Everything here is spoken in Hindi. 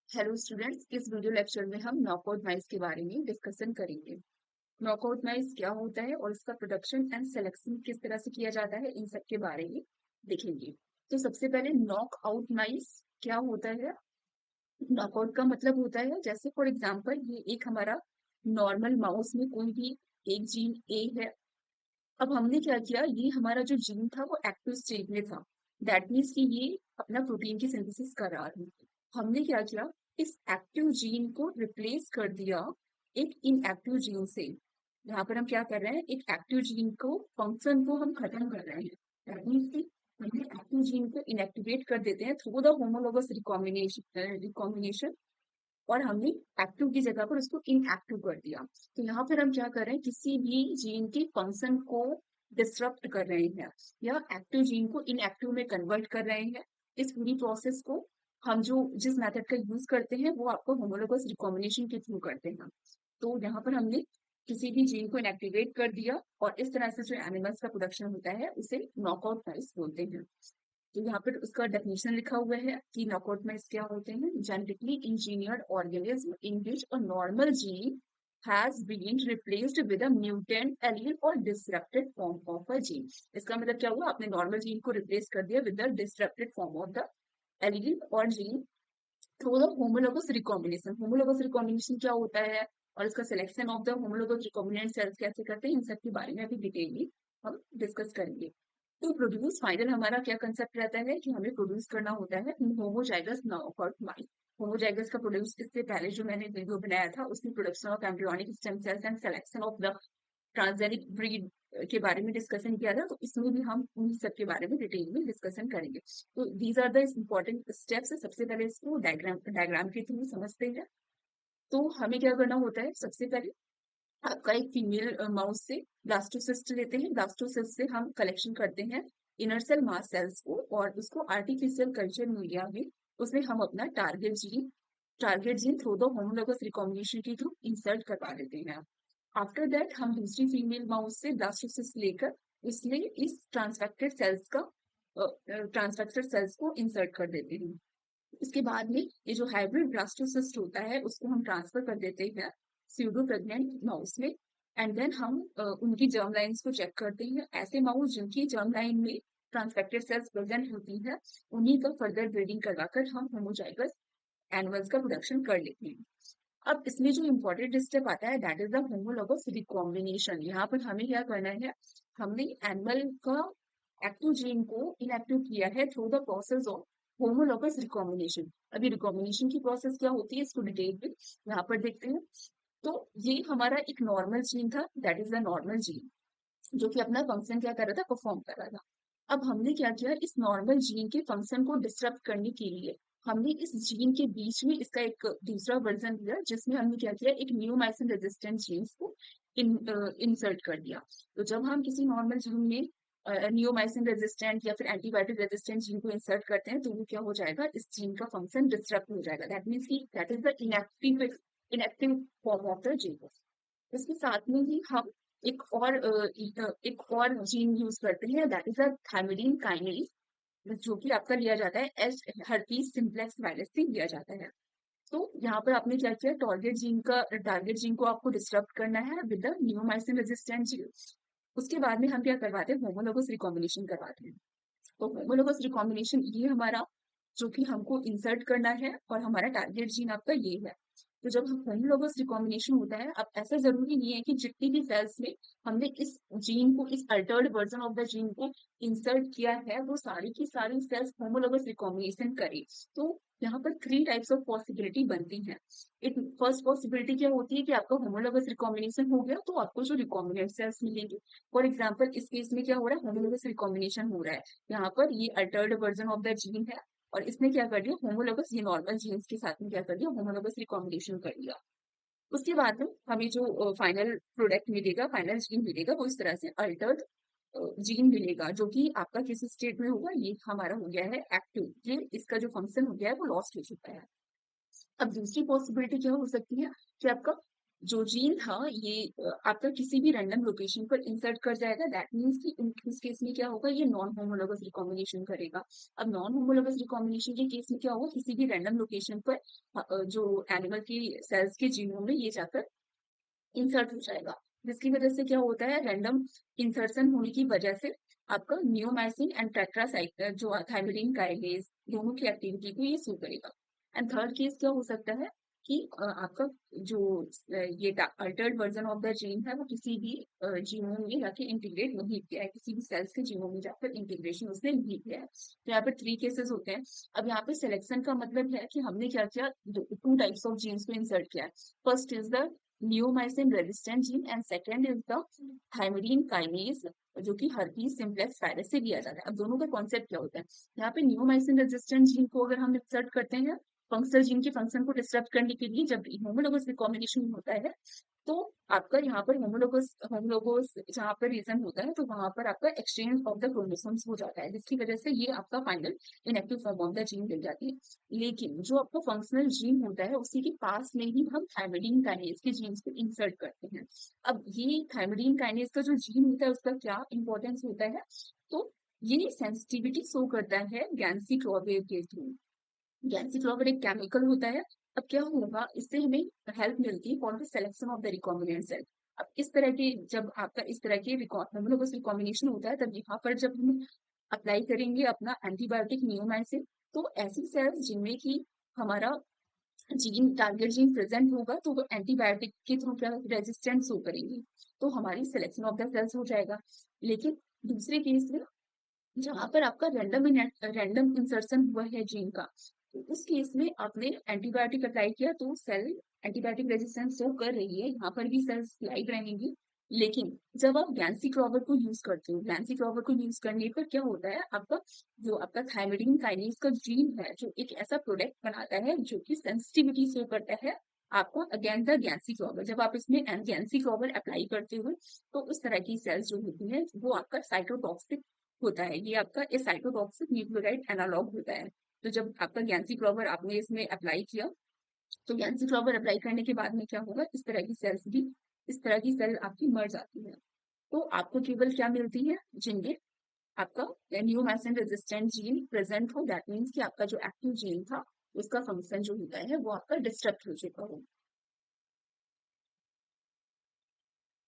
हेलो स्टूडेंट्स, इस वीडियो लेक्चर में हम नॉकआउट माइस के बारे में डिस्कशन करेंगे। नॉकआउट माइस क्या होता है और इसका प्रोडक्शन एंड सिलेक्शन किस तरह से किया जाता है, इन सब के बारे में देखेंगे। तो सबसे पहले नॉकआउट माइस क्या होता है। नॉकआउट का मतलब होता है, जैसे फॉर एग्जांपल ये एक हमारा नॉर्मल माउस में कोई भी एक जीन ए है। अब हमने क्या किया, ये हमारा जो जीन था वो एक्टिव स्टेट में था। दैट मीन्स कि ये अपना प्रोटीन की सिंथेसिस कर रहा है। हमने क्या किया, इस एक्टिव जीन को रिप्लेस कर दिया एक इनएक्टिव जीन से। यहाँ पर हम क्या कर रहे हैं, एक एक्टिव जीन को फंक्शन को हम खत्म कर रहे हैं। दैट मीन्स कि हमने एक्टिव जीन को इनएक्टिवेट कर देते हैं थ्रू द होमोलोगस रिकॉम्बिनेशन, और हमने एक्टिव की जगह पर उसको इनएक्टिव कर दिया। तो यहाँ पर हम क्या कर रहे हैं, किसी भी जीन के फंक्शन को डिसरप्ट कर रहे हैं या एक्टिव जीन को इनएक्टिव में कन्वर्ट कर रहे हैं। इस पूरी प्रोसेस को हम जो जिस मेथड का यूज करते हैं वो आपको होमोलोगस रिकॉम्बिनेशन के थ्रू करते हैं। तो यहाँ पर हमने किसी भी जीन को इनएक्टिवेट कर दिया और इस तरह से जो एनिमल्स का प्रोडक्शन होता है उसे नॉकआउट माइस बोलते हैं। तो यहाँ पर उसका डेफिनेशन लिखा हुआ है कि नॉकआउट माइस क्या होते हैं। Genetically engineered organism in which a normal gene has been replaced with a mutant allele or disrupted form of a gene। इसका मतलब क्या हुआ, आपने नॉर्मल जीन को रिप्लेस कर दिया with the disrupted form of the allele और gene through the homologous recombination. Homologous recombination क्या होता है और इसका selection of the homologous recombinant cells कैसे करते हैं, इन सब के बारे में अभी डिटेलली हम डिस्कस करेंगे। तो प्रोड्यूस फाइनल हमारा क्या कंसेप्ट रहता है कि हमें प्रोड्यूस करना होता है होमोजाइगस नॉकआउट माइस। होमोजाइगस का प्रोड्यूस, इससे पहले जो मैंने वीडियो बनाया था उसमें production of embryonic stem cells and selection of the transgenic breed के बारे में डिस्कशन किया था। तो इसमें भी हम उन सब के बारे में डिटेल में डिस्कशन करेंगे। तो these are the important steps. सबसे पहले इसको डायग्राम डायग्राम के थ्रू समझते हैं। तो हमें क्या करना होता है, सबसे पहले आपका एक फीमेल माउस से ब्लास्टोसिस्ट लेते हैं। ब्लास्टोसिस्ट से हम कलेक्शन करते हैं इनर सेल मास सेल्स को और उसको आर्टिफिशियल कल्चर मीडिया में उसमें हम अपना target gene through the homologous recombination के थ्रू इंसर्ट करवा देते हैं। आफ्टर दैट हम दूसरी फीमेल माउस से ब्लास्टोसिस्ट लेकर उसमें इस ट्रांसफेक्टेड सेल्स को इंसर्ट कर देते हैं। इसके बाद में ये जो हाइब्रिड ब्लास्टोसिस्ट होता है उसको हम ट्रांसफर कर देते हैं स्यूडो प्रेग्नेंट माउस में। एंड देन हम उनकी जर्म लाइन्स को चेक करते हैं। ऐसे माउस जिनकी जर्म लाइन में ट्रांसफेक्टेड सेल्स प्रेजेंट होती है उन्हीं का फर्दर ब्रीडिंग करवाकर हम होमोजाइगस एनिमल्स का प्रोडक्शन कर लेते हैं। अब इसमें जो इम्पोर्टेंट स्टेप आता है that is the homologous recombination. यहाँ पर हमें क्या करना है, हमने एनिमल का एक्टिव जीन को इनएक्टिव किया है through the process of homologous recombination. अभी रिकॉम्बिनेशन की प्रोसेस क्या होती है इसको डिटेल में यहाँ पर देखते हैं। तो ये हमारा एक नॉर्मल जीन था, that is the normal gene जो कि अपना फंक्शन क्या कर रहा था, परफॉर्म कर रहा था। अब हमने क्या किया, इस नॉर्मल जीन के फंक्शन को डिस्टर्ब करने के लिए हमने इस जीन के बीच में इसका एक दूसरा वर्जन दिया जिसमें हमने क्या किया, एक नियोमाइसिन रेजिस्टेंट जीन्स को इंसर्ट कर दिया। तो जब हम किसी नॉर्मल जीन में नियोमाइसिन रेजिस्टेंट या फिर एंटीबायोटिक रेजिस्टेंट जीन को इंसर्ट करते हैं तो वो क्या हो जाएगा, इस जीन का फंक्शन डिस्टर्ब हो जाएगा। दैट मीन्स की that is the inactive form of the gene. इसके साथ में ही हम एक और जीन यूज करते हैं दैट इज अ थायमिडीन काइनेज, जो कि आपका लिया जाता है एस हर्पीज सिम्प्लेक्स वायरस से लिया जाता है। तो यहाँ पर आपने क्या किया, टारगेट जीन को आपको डिस्टर्ब करना है with the neomycin resistant gene. उसके बाद में हम क्या करवाते हैं, होमोलोगस रिकॉम्बिनेशन करवाते हैं। तो होमोलोगस रिकॉम्बिनेशन ये हमारा जो कि हमको इंसर्ट करना है और हमारा टारगेट जीन आपका ये है। तो जब होमोलोगस रिकॉम्बिनेशन होता है, अब ऐसा जरूरी नहीं है कि जितनी भी सेल्स में हमने इस जीन को, इस Altered version of the gene को इंसर्ट किया है वो सारी की सारी सेल्स होमोलोगस रिकॉम्बिनेशन करे। तो यहाँ पर 3 टाइप्स ऑफ पॉसिबिलिटी बनती हैं। एक फर्स्ट पॉसिबिलिटी क्या होती है कि आपका होमोलोगस रिकॉम्बिनेशन हो गया तो आपको जो रिकॉम्बिनेंट सेल्स मिलेंगे। फॉर एग्जाम्पल इस केस में क्या हो रहा है, होमोलोगस रिकॉम्बिनेशन हो रहा है। यहाँ पर ये Altered version of the gene है और इसने क्या कर दिया, होमोलोगस, ये नॉर्मल जीन्स के साथ में क्या कर दिया, होमोलोगस रिकॉम्बिनेशन कर दिया। उसके बाद में हमें जो फाइनल प्रोडक्ट मिलेगा, फाइनल जीन मिलेगा, वो इस तरह से अल्टर्ड जीन मिलेगा जो कि आपका किस स्टेट में होगा, ये हमारा हो गया है एक्टिव। ये इसका जो फंक्शन हो गया है वो लॉस्ट हो चुका है। अब दूसरी पॉसिबिलिटी क्या हो सकती है कि आपका जो जीन था ये आपका किसी भी रैंडम लोकेशन पर इंसर्ट कर जाएगा। दैट मीन्स कि इस केस में क्या होगा, ये नॉन होमोलोगस रिकॉम्बिनेशन करेगा। अब नॉन होमोलोगस रिकॉम्बिनेशन के केस में क्या होगा, किसी भी रैंडम लोकेशन पर जो एनिमल की सेल्स के जीनोम में ये जाकर इंसर्ट हो जाएगा, जिसकी वजह से क्या होता है, रैंडम इंसर्शन होने की वजह से आपका नियोमाइसिन एंड टेट्रासाइक्लिन जो थायमिडीन काइनेज दोनों की एक्टिविटी को ये शो करेगा। एंड थर्ड केस क्या हो सकता है कि आपका जो ये Altered version of the gene है वो किसी भी जीनोम में जाके इंटीग्रेट नहीं किया है, किसी भी सेल्स के जीनोम में जाकर इंटीग्रेशन उसने नहीं किया है। तो यहाँ पे 3 केसेस होते हैं। अब यहाँ पे सिलेक्शन का मतलब है कि हमने क्या किया, 2 टाइप्स ऑफ जीन्स को इंसर्ट किया है। First is the neomycin resistant gene and second is the thymidine kinase जो कि हर्पीज सिम्प्लेक्स वायरस से लिया जाता है। अब दोनों का कॉन्सेप्ट क्या होता है, यहाँ पे नियोमाइसिन रेजिस्टेंट जीन को अगर हम इंसर्ट करते हैं फंक्शनल जीन के फंक्शन को डिस्टर्ब करने के लिए, जब होमोलोगस रिकॉम्बिनेशन होता है तो आपका यहाँ पर होमोलोगस होमोलोगस जहाँ पर रीजन होता है तो वहां पर आपका एक्सचेंज ऑफ द क्रोमोसोम्स हो जाता है, जिसकी वजह से ये आपका final inactive form of the gene मिल जाती है। लेकिन जो आपका फंक्शनल जीन होता है उसी के पास में ही हम थायमिडीन काइनेज के जीन्स को इंसर्ट करते हैं। अब ये थायमिडीन काइनेज का जो जीन होता है उसका क्या इंपॉर्टेंस होता है, तो ये सेंसिटिविटी शो करता है गैंसी क्लोवेव के थ्रू। गैंसी क्लोवर एक केमिकल होता है। अब क्या होगा, इससे हमें हेल्प मिलती है for the selection of the recombinant cell. अब इस तरह के जब आपका इस तरह के होमोलोगस रिकॉम्बिनेशन होता है तब यहाँ पर जब हम अप्लाई करेंगे अपना एंटीबायोटिक नियोमाइसिन, तो ऐसी सेल्स जिनमें की हमारा जीन टारगेट जीन प्रेजेंट होगा तो वो एंटीबायोटिक के थ्रू क्या रेजिस्टेंस शो करेंगी, तो हमारी सिलेक्शन ऑफ द सेल्स हो जाएगा। लेकिन दूसरे केस में जहां पर आपका रैंडम इंसर्शन हुआ है जीन का, तो उस केस में आपने एंटीबायोटिक अप्लाई किया तो सेल एंटीबायोटिक रेजिस्टेंस शो कर रही है, यहाँ पर भी सेल्स लाइक रहेंगी। लेकिन जब आप गैंसी क्लॉवर को यूज करते हो, गैंसी क्लॉवर को यूज करने पर क्या होता है, आपका जो आपका थायमिडीन काइनेज का जीन है जो एक ऐसा प्रोडक्ट बनाता है जो कि सेंसिटिविटी शो करता है आपको अगेंस्ट द गैंसी क्लॉवर। जब आप इसमें गैंसी क्लॉवर अप्लाई करते हो तो उस तरह की सेल्स जो होती है वो आपका साइटोटॉक्सिक होता है, ये आपका इस साइटोटॉक्सिक न्यूक्लियोटाइड एनालॉग होता है। तो जब आपका गैंसी फ्लावर आपने इसमें अप्लाई किया, तो गैंसी फ्लावर अप्लाई करने के बाद में क्या होगा, इस तरह की सेल्स भी, इस तरह की सेल आपकी मर जाती है। तो आपको केवल क्या मिलती है, जिनके आपका नियोमाइसिन रेजिस्टेंट जीन प्रेजेंट हो, दैट मीन्स कि आपका जो एक्टिव जीन था उसका फंक्शन जो होता है वो आपका डिस्टर्ब हो चुका हो।